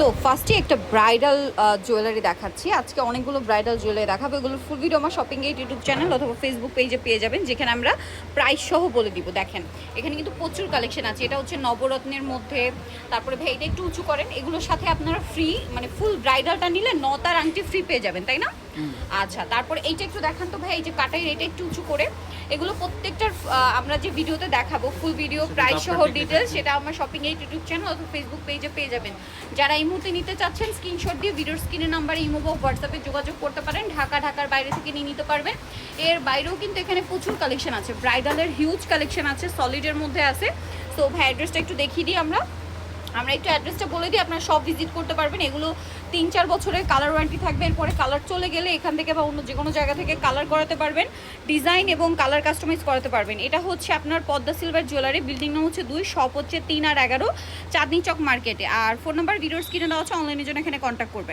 So ফার্স্টে একটা bridal jewellery দেখাচ্ছি। আজকে অনেকগুলো ব্রাইডাল জুয়েলারি দেখাবো। এগুলোর ফুল ভিডিও আমার শপিং গেট ইউটিউব চ্যানেল অথবা ফেসবুক পেজে পেয়ে যাবেন, যেখানে আমরা প্রাইস সহ বলে দিব। দেখেন এখানে কিন্তু প্রচুর কালেকশন আছে। এটা হচ্ছে নবরত্নের মধ্যে। তারপরে ভাই এটা একটু উঁচু করেন। এগুলোর সাথে আপনারা ফ্রি, মানে ফুল ব্রাইডালটা নিলে নতার আংটি ফ্রি পেয়ে যাবেন, তাই না? আচ্ছা, তারপরে এইটা একটু দেখান তো ভাই। এই যে কাটাই এটা একটু উঁচু করে। এগুলো প্রত্যেকটার আমরা যে ভিডিওতে দেখাবো ফুল ভিডিও প্রাইস সহ ডিটেলস, সেটা আমার শপিং গেট ইউটিউব চ্যানেল অথবা ফেসবুক পেজে পেয়ে যাবেন। যারা এই মুহূর্তে নিতে চাচ্ছেন স্ক্রিনশট দিয়ে ভিডিওর স্ক্রিনের নাম্বারে ইমো বা হোয়াটসঅ্যাপে যোগাযোগ করতে পারেন। ঢাকার বাইরে থেকে নিয়ে নিতে পারবেন। এর বাইরেও কিন্তু এখানে প্রচুর কালেকশন আছে। ব্রাইডালের হিউজ কালেকশন আছে, সলিডের মধ্যে আছে। তো ভাই অ্যাড্রেসটা একটু দেখিয়ে দিই আমরা একটু অ্যাড্রেসটা বলে দিই, আপনারা সব ভিজিট করতে পারবেন। এগুলো 3-4 বছরের কালার ওয়ারেন্টি থাকবে। এরপরে কালার চলে গেলে এখান থেকে বা অন্য যে কোনো জায়গা থেকে কালার করাতে পারবেন, ডিজাইন এবং কালার কাস্টমাইজ করাতে পারবেন। এটা হচ্ছে আপনার পদ্মা সিলভার জুয়েলারি, বিল্ডিং নাম হচ্ছে 2, শপ হচ্ছে 3 আর 11, চাঁদনি চক মার্কেটে। আর ফোন নাম্বার ভিডিওর স্ক্রিনে দেওয়া আছে, অনলাইনের জন্য এখানে কন্ট্যাক্ট করবেন।